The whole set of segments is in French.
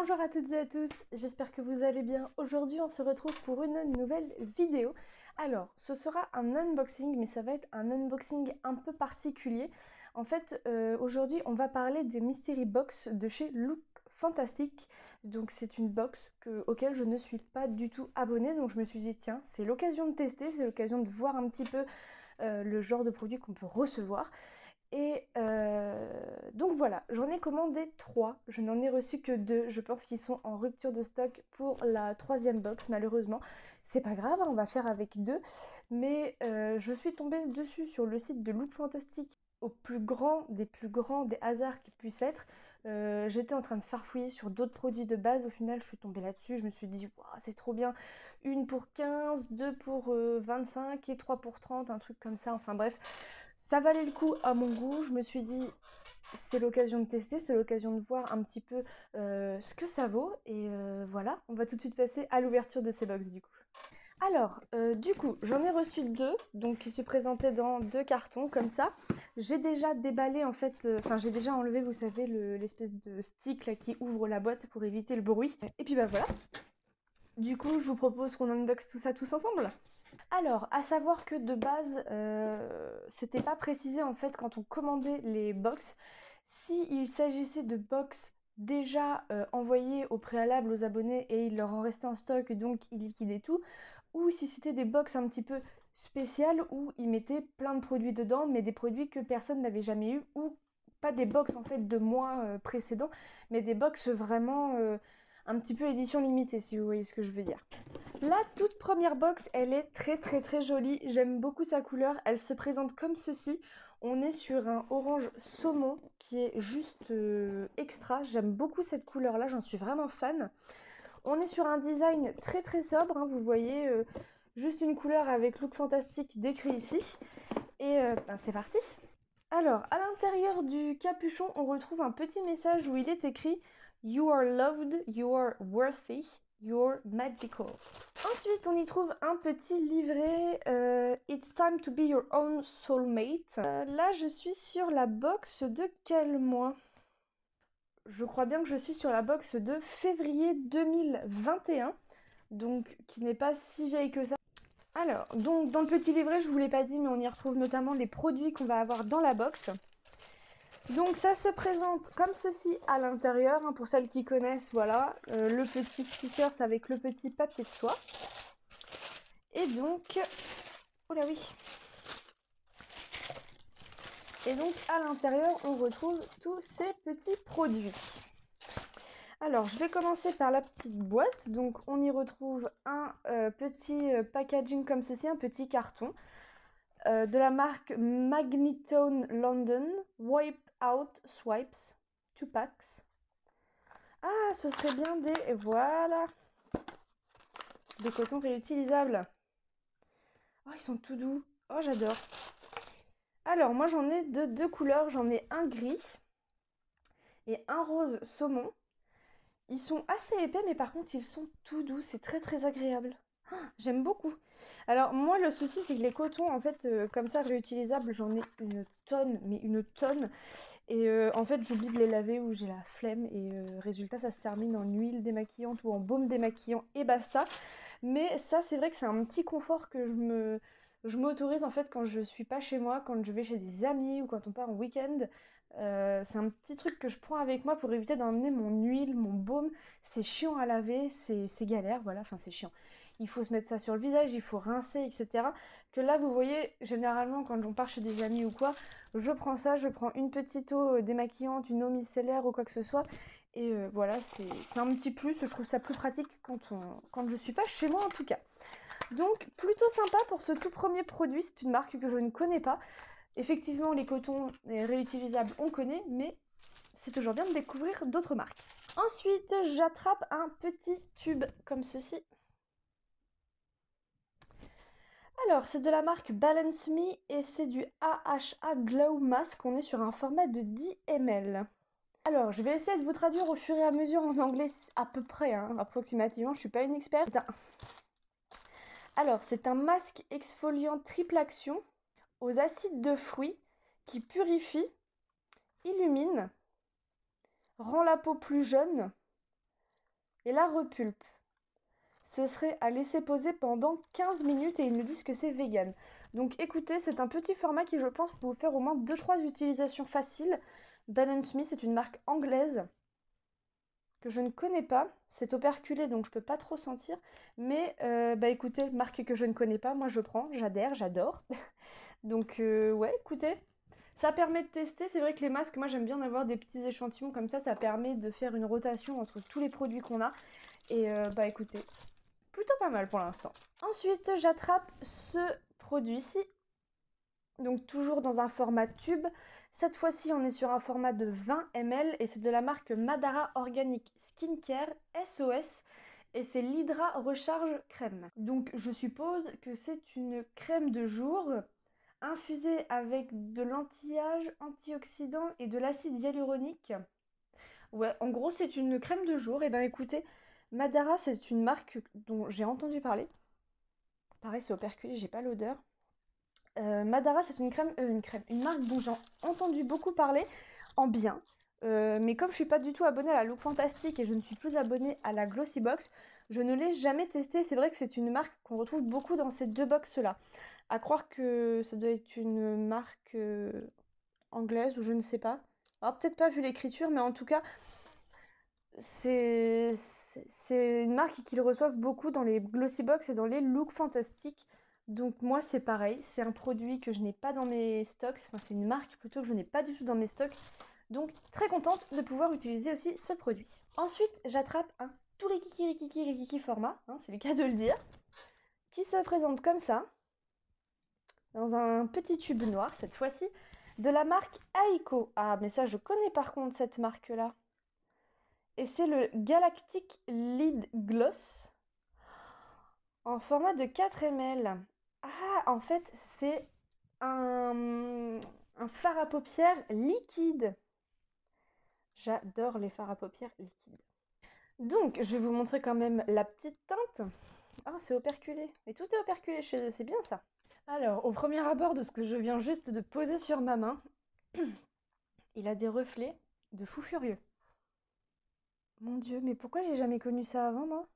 Bonjour à toutes et à tous, j'espère que vous allez bien. Aujourd'hui on se retrouve pour une nouvelle vidéo. Alors ce sera un unboxing, mais ça va être un unboxing un peu particulier. En fait aujourd'hui on va parler des Mystery Box de chez Look Fantastic. Donc c'est une box auquel je ne suis pas du tout abonnée, donc je me suis dit tiens c'est l'occasion de tester, c'est l'occasion de voir un petit peu le genre de produit qu'on peut recevoir. Et donc voilà, j'en ai commandé 3, je n'en ai reçu que 2, je pense qu'ils sont en rupture de stock pour la 3e box malheureusement. C'est pas grave, on va faire avec 2, mais je suis tombée dessus sur le site de Look Fantastic au plus grand des hasards qui puissent être. J'étais en train de farfouiller sur d'autres produits de base, au final je suis tombée là-dessus, je me suis dit wow, c'est trop bien, une pour 15, 2 pour 25 et 3 pour 30, un truc comme ça, enfin bref. Ça valait le coup à mon goût, je me suis dit c'est l'occasion de tester, c'est l'occasion de voir un petit peu ce que ça vaut et voilà, on va tout de suite passer à l'ouverture de ces box du coup. Alors, du coup, j'en ai reçu 2, donc qui se présentaient dans 2 cartons comme ça. J'ai déjà déballé en fait, enfin j'ai déjà enlevé, vous savez, l'espèce de stick là, qui ouvre la boîte pour éviter le bruit. Et puis bah voilà, du coup je vous propose qu'on unbox tout ça tous ensemble. Alors, à savoir que de base, c'était pas précisé en fait quand on commandait les box, s'il s'agissait de box déjà envoyées au préalable aux abonnés et il leur en restait en stock donc ils liquidaient tout, ou si c'était des box un petit peu spéciales où ils mettaient plein de produits dedans, mais des produits que personne n'avait jamais eu, ou pas des box en fait de mois précédents, mais des box vraiment un petit peu édition limitée si vous voyez ce que je veux dire. La toute première box, elle est très jolie, j'aime beaucoup sa couleur, elle se présente comme ceci. On est sur un orange saumon qui est juste extra, j'aime beaucoup cette couleur là, j'en suis vraiment fan. On est sur un design très sobre, hein, vous voyez, juste une couleur avec Look Fantastic décrit ici. Et ben, c'est parti. Alors, à l'intérieur du capuchon, on retrouve un petit message où il est écrit « You are loved, you are worthy, you're magical ». Ensuite, on y trouve un petit livret It's time to be your own soulmate. Là, je suis sur la box de quel mois? Je crois bien que je suis sur la box de février 2021, donc qui n'est pas si vieille que ça. Alors, donc dans le petit livret, je vous l'ai pas dit, mais on y retrouve notamment les produits qu'on va avoir dans la box. Donc ça se présente comme ceci à l'intérieur, hein, pour celles qui connaissent, voilà, le petit sticker avec le petit papier de soie. Et donc, oh là oui. Et donc à l'intérieur, on retrouve tous ces petits produits. Alors, je vais commencer par la petite boîte. Donc, on y retrouve un petit packaging comme ceci, un petit carton de la marque Magnetone London Wipe Out Swipes 2 packs. Ah, ce serait bien des... Et voilà, des cotons réutilisables. Oh, ils sont tout doux. Oh, j'adore. Alors, moi, j'en ai de 2 couleurs. J'en ai un gris et un rose saumon. Ils sont assez épais, mais par contre, ils sont tout doux. C'est très agréable. Ah, j'aime beaucoup. Alors, moi, le souci, c'est que les cotons, en fait, comme ça, réutilisables, j'en ai une tonne, mais une tonne. Et en fait, j'oublie de les laver ou j'ai la flemme. Et résultat, ça se termine en huile démaquillante ou en baume démaquillant et basta. Mais ça, c'est vrai que c'est un petit confort que je m'autorise en fait quand je suis pas chez moi, quand je vais chez des amis ou quand on part en week-end. C'est un petit truc que je prends avec moi pour éviter d'emmener mon huile, mon baume. C'est chiant à laver, c'est galère, voilà, enfin c'est chiant. Il faut se mettre ça sur le visage, il faut rincer, etc. Que là, vous voyez, généralement quand on part chez des amis ou quoi, je prends ça, je prends une petite eau démaquillante, une eau micellaire ou quoi que ce soit. Et voilà, c'est un petit plus, je trouve ça plus pratique quand je suis pas chez moi en tout cas. Donc plutôt sympa pour ce tout premier produit, c'est une marque que je ne connais pas. Effectivement, les cotons réutilisables, on connaît, mais c'est toujours bien de découvrir d'autres marques. Ensuite, j'attrape un petit tube comme ceci. Alors, c'est de la marque Balance Me et c'est du AHA Glow Mask. On est sur un format de 10 ml. Alors, je vais essayer de vous traduire au fur et à mesure en anglais, à peu près, hein, approximativement, je suis pas une experte. Alors, c'est un masque exfoliant triple action aux acides de fruits qui purifie, illumine, rend la peau plus jeune, Et la repulpe, ce serait à laisser poser pendant 15 minutes et ils nous disent que c'est vegan. Donc écoutez, c'est un petit format qui je pense peut vous faire au moins 2-3 utilisations faciles. Ben Smith est une marque anglaise que je ne connais pas. C'est operculé donc je peux pas trop sentir. Mais bah écoutez, marque que je ne connais pas, moi je prends, j'adhère, j'adore. Donc ouais, écoutez, ça permet de tester. C'est vrai que les masques, moi j'aime bien avoir des petits échantillons comme ça permet de faire une rotation entre tous les produits qu'on a. Et bah écoutez, plutôt pas mal pour l'instant. Ensuite, j'attrape ce produit-ci. Donc toujours dans un format tube. Cette fois-ci, on est sur un format de 20 ml et c'est de la marque Madara Organic Skincare SOS et c'est l'Hydra Recharge Crème. Donc je suppose que c'est une crème de jour infusée avec de l'anti-âge, antioxydant et de l'acide hyaluronique. Ouais, en gros, c'est une crème de jour. Et ben écoutez, Madara, c'est une marque dont j'ai entendu parler. Pareil, c'est operculé, j'ai pas l'odeur. Madara, c'est une marque dont j'ai entendu beaucoup parler en bien. Mais comme je suis pas du tout abonnée à la Look Fantastic et je ne suis plus abonnée à la Glossy Box, je ne l'ai jamais testée. C'est vrai que c'est une marque qu'on retrouve beaucoup dans ces deux box-là. À croire que ça doit être une marque anglaise ou je ne sais pas. Alors peut-être pas vu l'écriture, mais en tout cas, c'est une marque qu'ils reçoivent beaucoup dans les Glossy Box et dans les Look Fantastic. Donc moi c'est pareil, c'est un produit que je n'ai pas dans mes stocks, enfin c'est une marque plutôt que je n'ai pas du tout dans mes stocks. Donc très contente de pouvoir utiliser aussi ce produit. Ensuite j'attrape un tout rikiki format, hein, c'est le cas de le dire, qui se présente comme ça, dans un petit tube noir cette fois-ci, de la marque Aiko. Ah mais ça je connais par contre cette marque là. Et c'est le Galactic Lid Gloss en format de 4 ml. Ah, en fait, c'est un fard à paupières liquide. J'adore les fards à paupières liquides. Donc, je vais vous montrer quand même la petite teinte. Ah, c'est operculé. Et tout est operculé chez eux, c'est bien ça. Alors, au premier abord de ce que je viens juste de poser sur ma main, il a des reflets de fou furieux. Mon Dieu, mais pourquoi j'ai jamais connu ça avant, moi?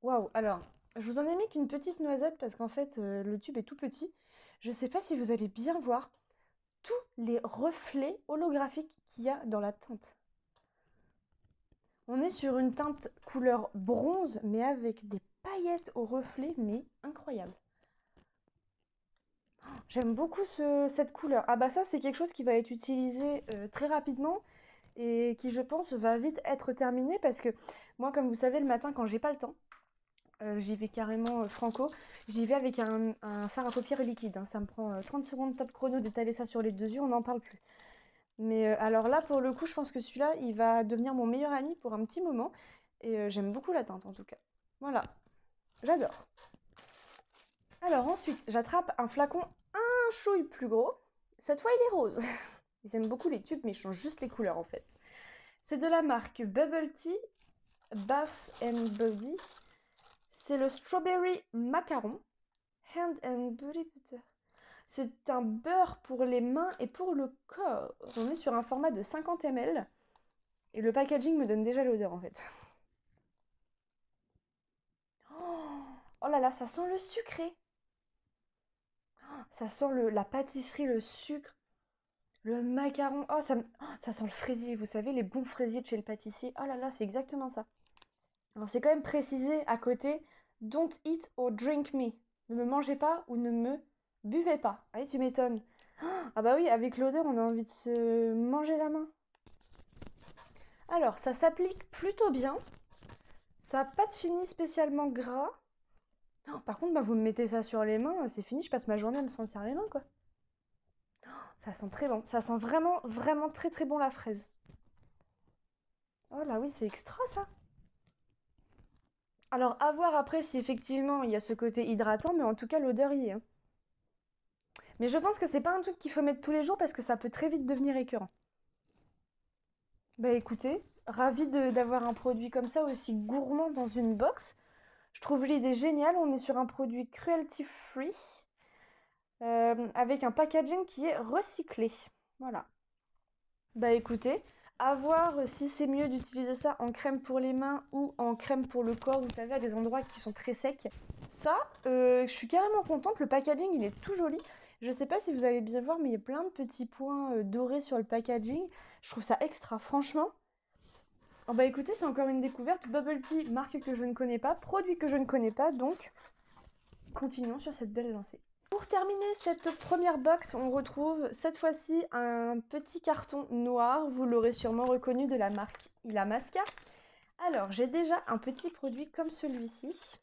Waouh, alors, je vous en ai mis qu'une petite noisette parce qu'en fait, le tube est tout petit. Je ne sais pas si vous allez bien voir tous les reflets holographiques qu'il y a dans la teinte. On est sur une teinte couleur bronze, mais avec des paillettes aux reflets, mais incroyable. J'aime beaucoup cette couleur. Ah bah ça, c'est quelque chose qui va être utilisé très rapidement et qui, je pense, va vite être terminé parce que moi, comme vous savez, le matin, quand j'ai pas le temps, j'y vais carrément franco. J'y vais avec un fard à paupières liquide, hein. Ça me prend 30 secondes top chrono d'étaler ça sur les deux yeux, on n'en parle plus. Mais alors là, pour le coup, je pense que celui-là, il va devenir mon meilleur ami pour un petit moment. Et j'aime beaucoup la teinte en tout cas. Voilà, j'adore. Alors ensuite, j'attrape un flacon un chouille plus gros. Cette fois, il est rose. Ils aiment beaucoup les tubes, mais ils changent juste les couleurs en fait. C'est de la marque Bubble Tea Bath and Body. C'est le Strawberry Macaron. Hand and Body Butter. C'est un beurre pour les mains et pour le corps. On est sur un format de 50 ml. Et le packaging me donne déjà l'odeur en fait. Oh là là, ça sent le sucré. Ça sent la pâtisserie, le sucre, le macaron. Oh, ça sent le fraisier. Vous savez, les bons fraisiers de chez le pâtissier. Oh là là, c'est exactement ça. Alors c'est quand même précisé à côté. Don't eat or drink me. Ne me mangez pas ou ne me buvez pas. Allez, tu m'étonnes. Ah bah oui, avec l'odeur, on a envie de se manger la main. Alors, ça s'applique plutôt bien. Ça n'a pas de fini spécialement gras. Oh, par contre, bah, vous me mettez ça sur les mains, c'est fini, je passe ma journée à me sentir les mains, quoi. Ça sent très bon. Ça sent vraiment, vraiment très très bon la fraise. Oh là oui, c'est extra ça. Alors, à voir après si effectivement il y a ce côté hydratant, mais en tout cas, l'odeur y est, hein. Mais je pense que c'est pas un truc qu'il faut mettre tous les jours parce que ça peut très vite devenir écœurant. Bah écoutez, ravie d'avoir un produit comme ça aussi gourmand dans une box. Je trouve l'idée géniale. On est sur un produit cruelty free avec un packaging qui est recyclé. Voilà. Bah écoutez, À voir si c'est mieux d'utiliser ça en crème pour les mains ou en crème pour le corps, vous savez, à des endroits qui sont très secs. Ça, je suis carrément contente, le packaging il est tout joli. Je sais pas si vous allez bien voir, mais il y a plein de petits points dorés sur le packaging. Je trouve ça extra, franchement. Oh bah écoutez, c'est encore une découverte. Bubble Tea, marque que je ne connais pas, produit que je ne connais pas, donc continuons sur cette belle lancée. Pour terminer cette première box, on retrouve cette fois-ci un petit carton noir. Vous l'aurez sûrement reconnu, de la marque Illamasqua. Alors, j'ai déjà un petit produit comme celui-ci.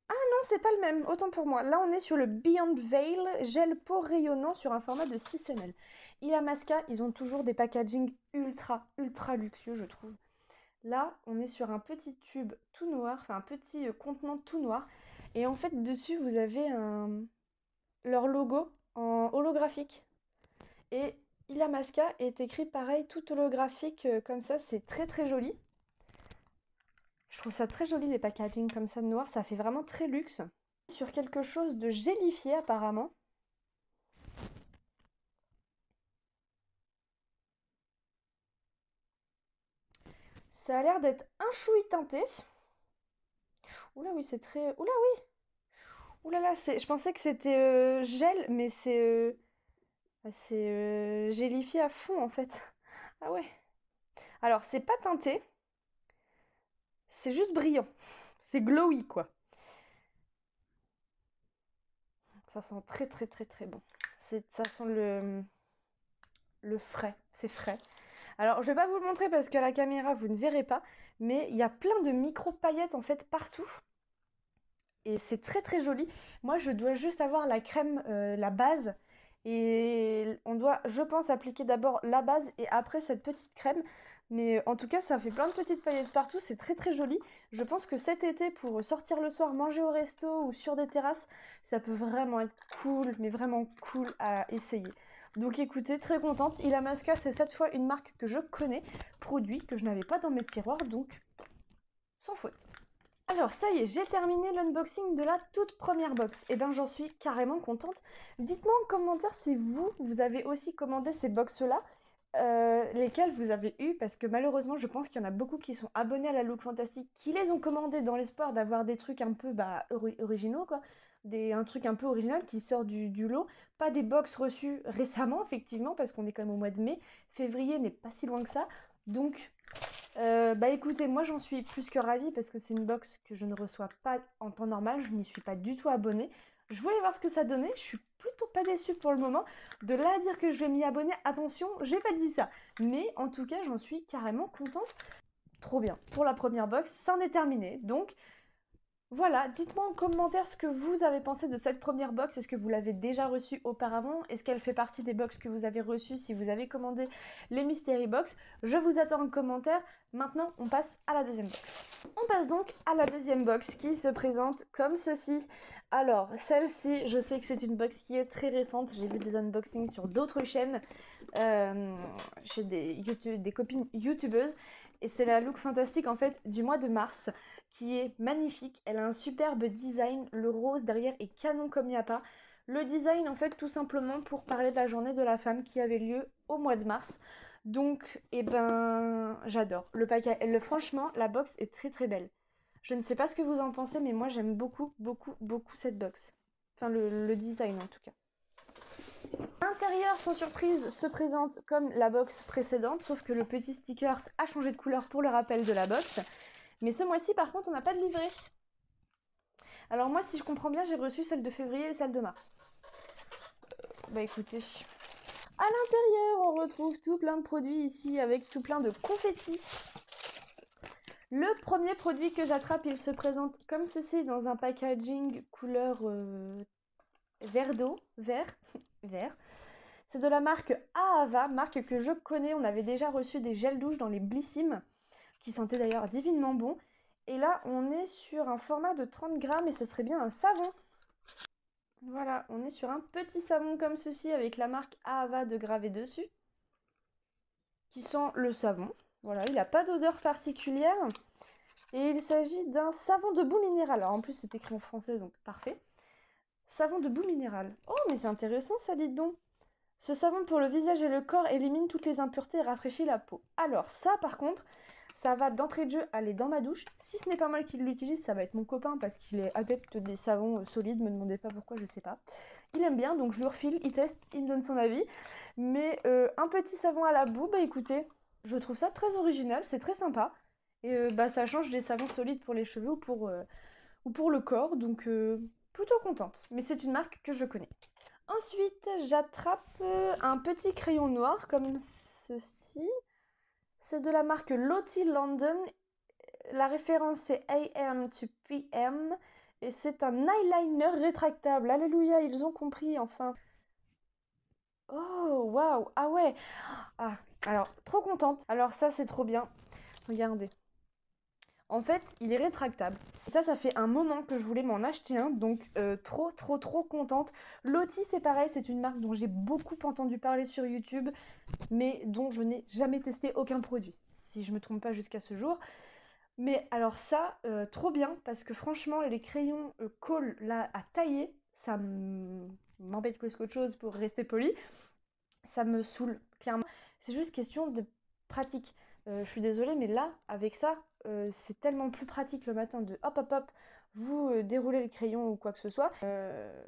Ah non, c'est pas le même, autant pour moi. Là, on est sur le Beyond Veil gel peau rayonnant sur un format de 6 ml. Illamasqua, ils ont toujours des packaging ultra luxueux, je trouve. Là, on est sur un petit tube tout noir, enfin un petit contenant tout noir. Et en fait, dessus, vous avez leur logo en holographique. Et Illamasqua est écrit pareil, tout holographique comme ça. C'est très joli. Je trouve ça très joli, les packaging comme ça de noir. Ça fait vraiment très luxe. Sur quelque chose de gélifié apparemment. Ça a l'air d'être un chouï teinté. Oula oui, c'est très... Oula oui. Oula là, je pensais que c'était gel, mais c'est gélifié à fond en fait. Ah ouais. Alors, c'est pas teinté. C'est juste brillant. C'est glowy quoi. Ça sent très bon. Ça sent le frais. C'est frais. Alors, je vais pas vous le montrer parce qu'à la caméra, vous ne verrez pas. Mais il y a plein de micro-paillettes en fait partout. Et c'est très joli. Moi, je dois juste avoir la crème, la base. Et on doit, je pense, appliquer d'abord la base et après cette petite crème. Mais en tout cas, ça fait plein de petites paillettes partout. C'est très joli. Je pense que cet été, pour sortir le soir, manger au resto ou sur des terrasses, ça peut vraiment être cool, mais vraiment cool à essayer. Donc écoutez, très contente. Illamasqua, c'est cette fois une marque que je connais, produit que je n'avais pas dans mes tiroirs, donc sans faute. Alors ça y est, j'ai terminé l'unboxing de la toute première box. Et ben j'en suis carrément contente. Dites-moi en commentaire si vous avez aussi commandé ces box-là, lesquelles vous avez eu, parce que malheureusement je pense qu'il y en a beaucoup qui sont abonnés à la Look Fantastic, qui les ont commandés dans l'espoir d'avoir des trucs un peu originaux quoi. Un truc un peu original qui sort du lot. Pas des box reçues récemment effectivement, parce qu'on est quand même au mois de mai. Février n'est pas si loin que ça. Donc bah écoutez, moi j'en suis plus que ravie parce que c'est une box que je ne reçois pas en temps normal, je n'y suis pas du tout abonnée. Je voulais voir ce que ça donnait, je suis plutôt pas déçue pour le moment. De là à dire que je vais m'y abonner, attention, j'ai pas dit ça. Mais en tout cas, j'en suis carrément contente. Trop bien. Pour la première box, c'en est terminé. Donc voilà, dites-moi en commentaire ce que vous avez pensé de cette première box. Est-ce que vous l'avez déjà reçue auparavant? Est-ce qu'elle fait partie des box que vous avez reçues si vous avez commandé les Mystery Box? Je vous attends en commentaire. Maintenant, on passe à la deuxième box. On passe donc à la deuxième box qui se présente comme ceci. Alors, celle-ci, je sais que c'est une box qui est très récente. J'ai vu des unboxings sur d'autres chaînes, chez des copines youtubeuses. Et c'est la Look Fantastic en fait du mois de mars, qui est magnifique. Elle a un superbe design, le rose derrière est canon comme il n'y a pas. Le design en fait tout simplement pour parler de la journée de la femme qui avait lieu au mois de mars. Donc, eh ben, j'adore. Le paquet, franchement, la box est très belle. Je ne sais pas ce que vous en pensez, mais moi j'aime beaucoup cette box. Enfin, le design en tout cas. L'intérieur, sans surprise, se présente comme la box précédente, sauf que le petit sticker a changé de couleur pour le rappel de la box. Mais ce mois-ci, par contre, on n'a pas de livret. Alors moi, si je comprends bien, j'ai reçu celle de février et celle de mars. Bah écoutez. À l'intérieur, on retrouve tout plein de produits ici, avec tout plein de confettis. Le premier produit que j'attrape, il se présente comme ceci, dans un packaging couleur vert d'eau, vert. C'est de la marque Ahava, marque que je connais. On avait déjà reçu des gels douche dans les Blissim, qui sentaient d'ailleurs divinement bon. Et là, on est sur un format de 30 grammes et ce serait bien un savon. Voilà, on est sur un petit savon comme ceci avec la marque Ahava de gravé dessus, qui sent le savon. Voilà, il n'a pas d'odeur particulière. Et il s'agit d'un savon de boue minérale. Alors en plus, c'est écrit en français, donc parfait. Savon de boue minérale. Oh, mais c'est intéressant ça, dites donc. Ce savon pour le visage et le corps élimine toutes les impuretés et rafraîchit la peau. Alors ça par contre, ça va d'entrée de jeu aller dans ma douche. Si ce n'est pas moi qui l'utilise, ça va être mon copain parce qu'il est adepte des savons solides. Me demandez pas pourquoi, je sais pas. Il aime bien, donc je lui refile, il teste, il me donne son avis. Mais un petit savon à la boue, bah écoutez, je trouve ça très original, c'est très sympa. Et bah ça change des savons solides pour les cheveux ou pour le corps, donc plutôt contente. Mais c'est une marque que je connais. Ensuite, j'attrape un petit crayon noir comme ceci. C'est de la marque Lottie London. La référence c'est AM to PM. Et c'est un eyeliner rétractable. Alléluia, ils ont compris enfin. Oh, waouh, ah ouais. Ah, alors, trop contente. Alors ça, c'est trop bien. Regardez. En fait, il est rétractable. Ça fait un moment que je voulais m'en acheter un, donc trop contente. Lottie, c'est pareil, c'est une marque dont j'ai beaucoup entendu parler sur YouTube, mais dont je n'ai jamais testé aucun produit, si je me trompe pas jusqu'à ce jour. Mais alors ça, trop bien, parce que franchement, les crayons Kohl là à tailler, ça m'embête plus qu'autre chose pour rester poli. Ça me saoule, clairement. C'est juste question de pratique. Je suis désolée, mais là, avec ça, c'est tellement plus pratique le matin de hop hop hop, vous déroulez le crayon ou quoi que ce soit.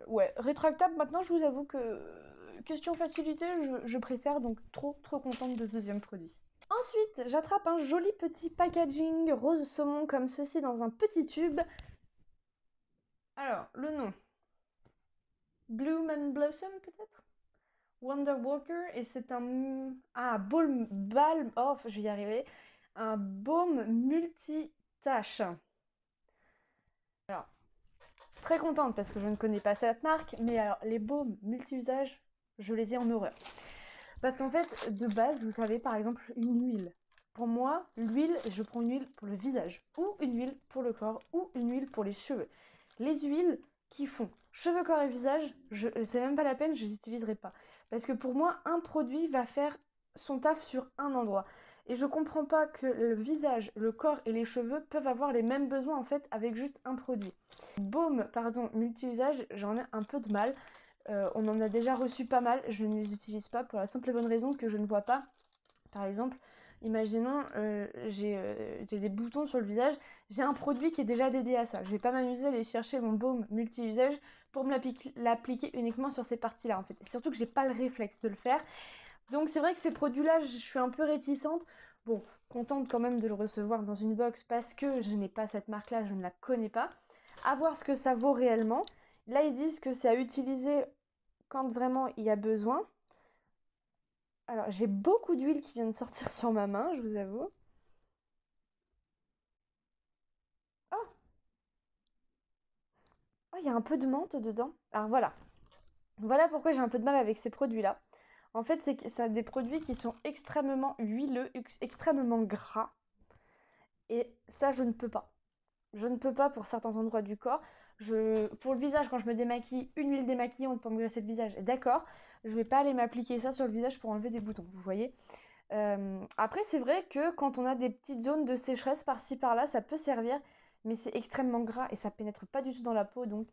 Ouais, rétractable, maintenant, je vous avoue que question facilité, je préfère, donc trop contente de ce deuxième produit. Ensuite, j'attrape un joli petit packaging rose saumon comme ceci dans un petit tube. Alors, le nom. Bloom and Blossom peut-être, Wonder Walker, et c'est un balm, oh je vais y arriver, un baume multitâche. Alors, très contente parce que je ne connais pas cette marque, mais alors les baumes multi-usages, je les ai en horreur. Parce qu'en fait, de base, vous savez, par exemple, une huile. Pour moi, l'huile, je prends une huile pour le visage, ou une huile pour le corps, ou une huile pour les cheveux. Les huiles qui font cheveux, corps et visage, c'est même pas la peine, je les utiliserai pas. Parce que pour moi, un produit va faire son taf sur un endroit. Et je comprends pas que le visage, le corps et les cheveux peuvent avoir les mêmes besoins en fait avec juste un produit. Baume, pardon, multi-usage, j'en ai un peu de mal. On en a déjà reçu pas mal, je ne les utilise pas pour la simple et bonne raison que je ne vois pas. Par exemple, imaginons, j'ai des boutons sur le visage, j'ai un produit qui est déjà dédié à ça. Je vais pas m'amuser à aller chercher mon baume multi-usage pour me l'appliquer uniquement sur ces parties-là en fait. Et surtout que j'ai pas le réflexe de le faire. Donc c'est vrai que ces produits-là, je suis un peu réticente. Bon, contente quand même de le recevoir dans une box parce que je n'ai pas cette marque-là, je ne la connais pas. À voir ce que ça vaut réellement. Là, ils disent que c'est à utiliser quand vraiment il y a besoin. Alors, j'ai beaucoup d'huile qui vient de sortir sur ma main, je vous avoue. Oh, oh, il y a un peu de menthe dedans. Alors voilà. Voilà pourquoi j'ai un peu de mal avec ces produits-là. En fait, c'est que ça des produits qui sont extrêmement huileux, extrêmement gras. Et ça, je ne peux pas. Je ne peux pas pour certains endroits du corps. Pour le visage, quand je me démaquille, une huile démaquillante pour me graisser le visage, d'accord. Je vais pas aller m'appliquer ça sur le visage pour enlever des boutons, vous voyez. Après, c'est vrai que quand on a des petites zones de sécheresse par-ci par-là, ça peut servir, mais c'est extrêmement gras et ça pénètre pas du tout dans la peau, donc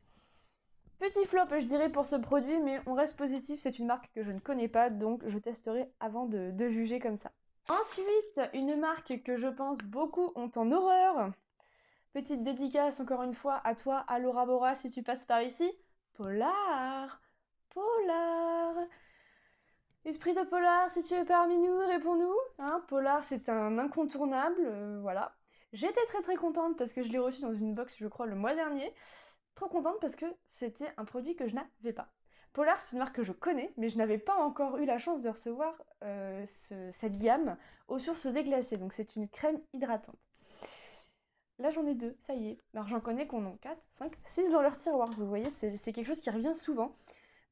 petit flop, je dirais, pour ce produit, mais on reste positif, c'est une marque que je ne connais pas, donc je testerai avant de juger comme ça. Ensuite, une marque que je pense beaucoup ont en horreur. Petite dédicace encore une fois à toi, à Laura Bora, si tu passes par ici. Polar, Polar. Esprit de Polar, si tu es parmi nous, réponds-nous. Hein, Polar, c'est un incontournable, voilà. J'étais très contente parce que je l'ai reçu dans une box, je crois, le mois dernier. Trop contente parce que c'était un produit que je n'avais pas. Polar, c'est une marque que je connais, mais je n'avais pas encore eu la chance de recevoir cette gamme aux sources déglacées. Donc c'est une crème hydratante. Là j'en ai deux, ça y est. Alors j'en connais qu'on en 4, 5, 6 dans leur tiroir. Vous voyez, c'est quelque chose qui revient souvent.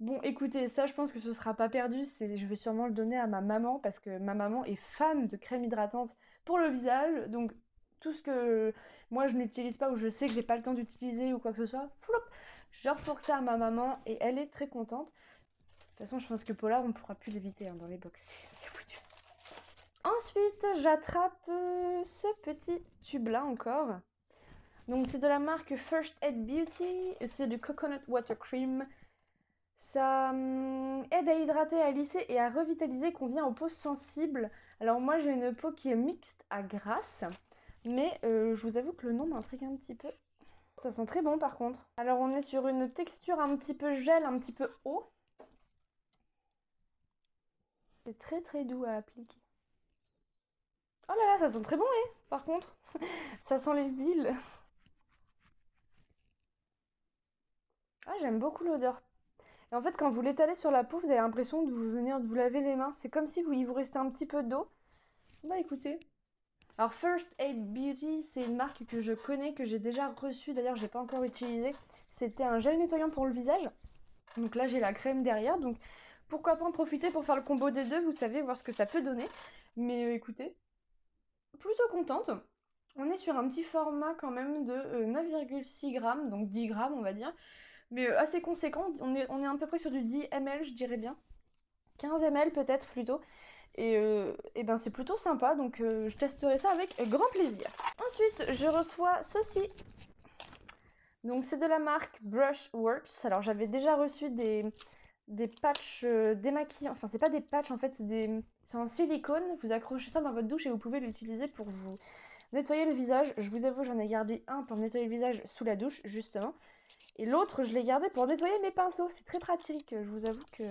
Bon, écoutez, ça je pense que ce sera pas perdu. Je vais sûrement le donner à ma maman parce que ma maman est fan de crème hydratante pour le visage. Donc tout ce que moi je n'utilise pas ou je sais que j'ai pas le temps d'utiliser ou quoi que ce soit, flop, je refourgue ça à ma maman et elle est très contente. De toute façon, je pense que Polar, on ne pourra plus l'éviter dans les box. C'est foutu. Ensuite, j'attrape ce petit tube-là encore. Donc, c'est de la marque First Aid Beauty. C'est du Coconut Water Cream. Ça aide à hydrater, à lisser et à revitaliser, convient aux peaux sensibles. Alors moi j'ai une peau qui est mixte à grasse, mais je vous avoue que le nom m'intrigue un petit peu. Ça sent très bon par contre. Alors on est sur une texture un petit peu gel, un petit peu eau. C'est très très doux à appliquer. Oh là là, ça sent très bon, par contre. Ça sent les îles. Ah, j'aime beaucoup l'odeur. Et en fait, quand vous l'étalez sur la peau, vous avez l'impression de venir de vous laver les mains. C'est comme si il vous restait un petit peu d'eau. Bah écoutez. Alors First Aid Beauty, c'est une marque que je connais, que j'ai déjà reçue. D'ailleurs, j'ai pas encore utilisé. C'était un gel nettoyant pour le visage. Donc là, j'ai la crème derrière. Donc pourquoi pas en profiter pour faire le combo des deux, vous savez, voir ce que ça peut donner. Mais écoutez, plutôt contente. On est sur un petit format quand même de 9,6 grammes, donc 10 grammes on va dire. Mais assez conséquent, on est à peu près sur du 10 ml, je dirais bien. 15 ml peut-être plutôt. Et ben c'est plutôt sympa, donc je testerai ça avec grand plaisir. Ensuite, je reçois ceci. Donc c'est de la marque Brushworks. Alors j'avais déjà reçu des patchs démaquillants. Enfin c'est pas des patchs en fait, c'est en silicone. Vous accrochez ça dans votre douche et vous pouvez l'utiliser pour vous nettoyer le visage. Je vous avoue, j'en ai gardé un pour nettoyer le visage sous la douche justement. Et l'autre, je l'ai gardé pour nettoyer mes pinceaux. C'est très pratique, je vous avoue que...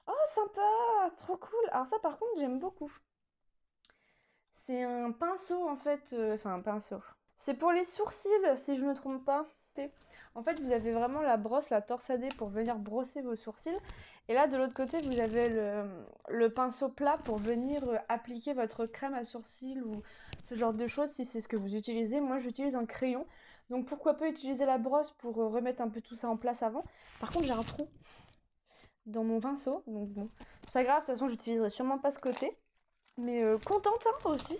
Oh, sympa! Trop cool! Alors ça, par contre, j'aime beaucoup. C'est un pinceau, en fait... Enfin, un pinceau. C'est pour les sourcils, si je me trompe pas. En fait, vous avez vraiment la brosse, la torsadée pour venir brosser vos sourcils. Et là, de l'autre côté, vous avez le pinceau plat pour venir appliquer votre crème à sourcils ou ce genre de choses, si c'est ce que vous utilisez. Moi, j'utilise un crayon. Donc, pourquoi pas utiliser la brosse pour remettre un peu tout ça en place avant. Par contre, j'ai un trou dans mon pinceau. Donc, bon, c'est pas grave. De toute façon, j'utiliserai sûrement pas ce côté. Mais contente hein, aussi,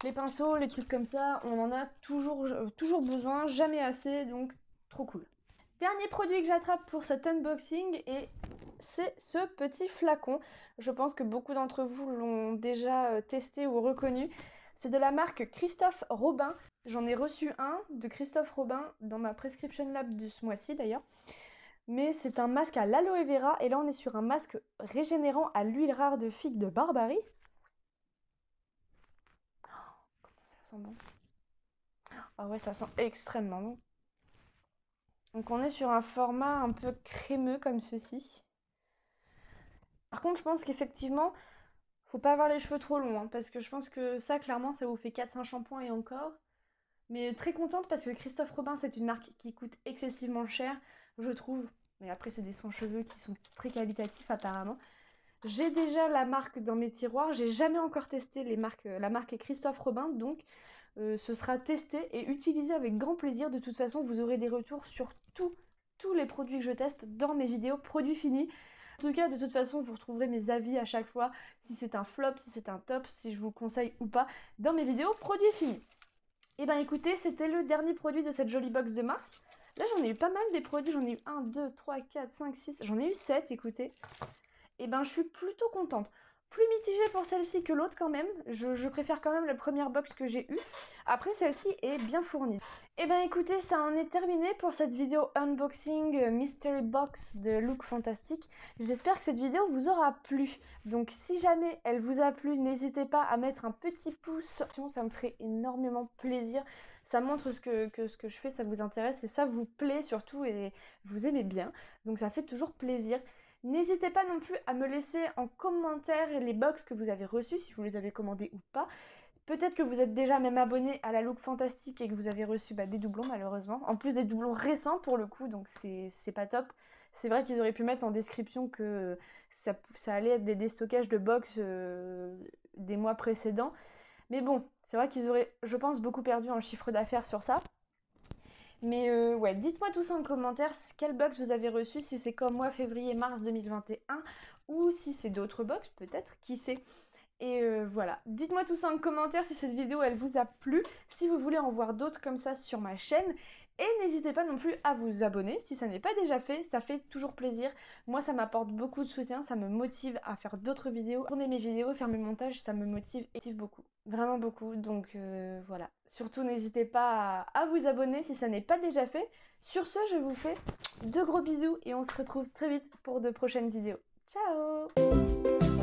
les pinceaux, les trucs comme ça, on en a toujours besoin, jamais assez, donc trop cool. Dernier produit que j'attrape pour cet unboxing et c'est ce petit flacon. Je pense que beaucoup d'entre vous l'ont déjà testé ou reconnu. C'est de la marque Christophe Robin. J'en ai reçu un de Christophe Robin dans ma prescription lab de ce mois-ci d'ailleurs. Mais c'est un masque à l'aloe vera et là on est sur un masque régénérant à l'huile rare de figue de Barbarie. Ça sent bon. Ah ouais, ça sent extrêmement bon. Donc on est sur un format un peu crémeux comme ceci. Par contre, je pense qu'effectivement, faut pas avoir les cheveux trop longs, hein, parce que je pense que ça, clairement, ça vous fait 4-5 shampoings et encore. Mais très contente parce que Christophe Robin, c'est une marque qui coûte excessivement cher, je trouve. Mais après, c'est des soins-cheveux qui sont très qualitatifs apparemment. J'ai déjà la marque dans mes tiroirs, j'ai jamais encore testé la marque Christophe Robin, donc ce sera testé et utilisé avec grand plaisir. De toute façon, vous aurez des retours sur tous les produits que je teste dans mes vidéos produits finis. En tout cas, de toute façon, vous retrouverez mes avis à chaque fois, si c'est un flop, si c'est un top, si je vous conseille ou pas, dans mes vidéos produits finis. Et ben écoutez, c'était le dernier produit de cette jolie box de mars. Là, j'en ai eu pas mal des produits, j'en ai eu 1, 2, 3, 4, 5, 6, j'en ai eu 7, écoutez. Et ben je suis plutôt contente. Plus mitigée pour celle-ci que l'autre quand même. Je préfère quand même la première box que j'ai eue. Après, celle-ci est bien fournie. Et ben écoutez, ça en est terminé pour cette vidéo unboxing mystery box de Look Fantastic. J'espère que cette vidéo vous aura plu. Donc si jamais elle vous a plu, n'hésitez pas à mettre un petit pouce. Ça me ferait énormément plaisir. Ça montre que ce que je fais, ça vous intéresse et ça vous plaît surtout et vous aimez bien. Donc ça fait toujours plaisir. N'hésitez pas non plus à me laisser en commentaire les box que vous avez reçues, si vous les avez commandées ou pas. Peut-être que vous êtes déjà même abonné à la Look Fantastic et que vous avez reçu des doublons malheureusement. En plus des doublons récents pour le coup, donc c'est pas top. C'est vrai qu'ils auraient pu mettre en description que ça allait être des déstockages de box des mois précédents. Mais bon, c'est vrai qu'ils auraient, je pense, beaucoup perdu en chiffre d'affaires sur ça. Mais ouais, dites-moi tout ça en commentaire, quelle box vous avez reçu, si c'est comme moi février-mars 2021 ou si c'est d'autres box peut-être, qui sait. Et voilà, dites-moi tout ça en commentaire si cette vidéo elle vous a plu, si vous voulez en voir d'autres comme ça sur ma chaîne. Et n'hésitez pas non plus à vous abonner si ça n'est pas déjà fait, ça fait toujours plaisir. Moi ça m'apporte beaucoup de soutien, ça me motive à faire d'autres vidéos, tourner mes vidéos, faire mes montages, ça me motive et motive beaucoup. Vraiment beaucoup, donc voilà. Surtout n'hésitez pas à vous abonner si ça n'est pas déjà fait. Sur ce, je vous fais de gros bisous et on se retrouve très vite pour de prochaines vidéos. Ciao!